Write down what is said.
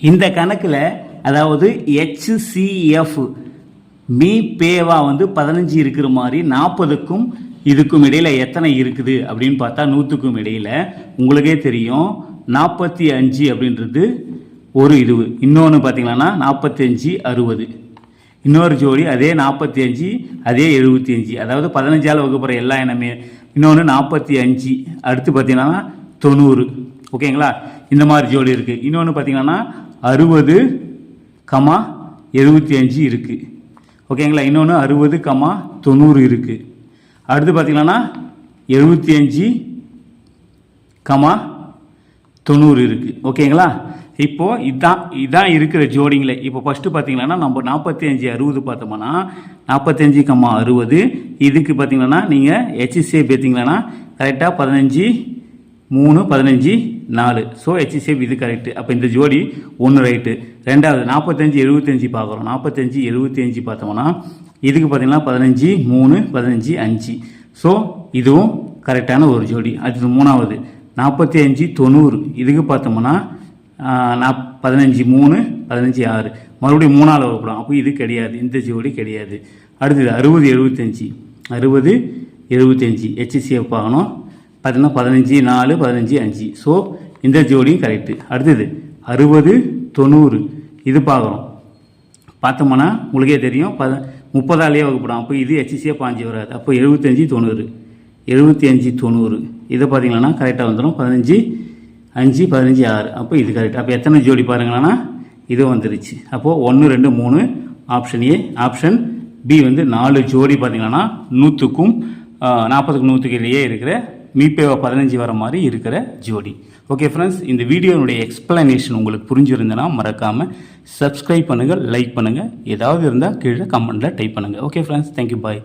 இந்த கணக்கில் அதாவது HCF மீ பேவா வந்து 15 இருக்கிற மாதிரி 40க்கும் இதுக்கும் இடையில் எத்தனை இருக்குது அப்படின்னு பார்த்தா 100க்கும் இடையில் உங்களுக்கே தெரியும் 45 அப்படின்றது ஒரு இது. இன்னொன்று பார்த்தீங்கன்னா 45 60, இன்னொரு ஜோடி அதே 45 அதே 75, அதாவது 15ஆல் வகுப்புற எல்லா எண்ணமே. இன்னொன்று 45, அடுத்து பார்த்தீங்கன்னா 90. ஓகேங்களா, இந்த மாதிரி ஜோடி இருக்குது. இன்னொன்று பார்த்தீங்கன்னா 60, 75 இருக்குது. ஓகேங்களா, இன்னொன்று 60, 90 இருக்குது. அடுத்து பார்த்தீங்கன்னா 75, 90 இருக்குது. ஓகேங்களா, இப்போது இதான் இருக்கிற ஜோடிங்களே. இப்போ ஃபஸ்ட்டு பார்த்தீங்கன்னா நம்ம 45 60 பார்த்தோம்னா 45, 60 இதுக்கு பார்த்தீங்கன்னா நீங்கள் HCF பார்த்தீங்கன்னா கரெக்டாக 15 3 15 4. ஸோ HCF இது கரெக்டு. அப்போ இந்த ஜோடி ஒன்று ரைட்டு. ரெண்டாவது 45 75 பார்க்குறோம். 45 75 பார்த்தோம்னா இதுக்கு பார்த்தீங்கன்னா 15 3 15 5. ஸோ இதுவும் கரெக்டான ஒரு ஜோடி. அது மூணாவது 45 90 இதுக்கு பார்த்தோம்னா 15 3 15 6 மறுபடியும் 3ஆல் வகுப்படும். அப்போ இது கிடையாது, இந்த ஜோடி கிடையாது. அடுத்தது 60 75 60 75 HCF பார்க்கணும். பார்த்தீங்கன்னா 15 4 15 5. ஸோ இந்த ஜோடியும் கரெக்டு. அடுத்தது 60 90 இது பார்க்குறோம். பார்த்தோம்னா உங்களுக்கே தெரியும் 30ஆலேயே வகுப்படும். அப்போ இது HCF 5 வராது. அப்போ 75 90 75 90 இதை பார்த்தீங்கன்னா கரெக்டாக வந்துடும். 15 5 15 6. அப்போ இது கரெக்ட். அப்போ எத்தனை ஜோடி பாருங்களா, இது வந்துருச்சு. அப்போது 1 2 3 ஆப்ஷன் ஏ. ஆப்ஷன் பி வந்து 4 ஜோடி பார்த்தீங்கன்னா 100க்கும் 40க்கும் 100க்கு இடையே இருக்கிற மீபேவா 15 வர மாதிரி இருக்கிற ஜோடி. ஓகே ஃப்ரெண்ட்ஸ், இந்த வீடியோனுடைய எக்ஸ்பிளனேஷன் உங்களுக்கு புரிஞ்சிருந்தனா மறக்காமல் சப்ஸ்கிரைப் பண்ணுங்கள், லைக் பண்ணுங்கள். ஏதாவது இருந்தால் கீழே கமெண்ட்டில் டைப் பண்ணுங்கள். ஓகே ஃப்ரெண்ட்ஸ், தேங்க்யூ, பாய்.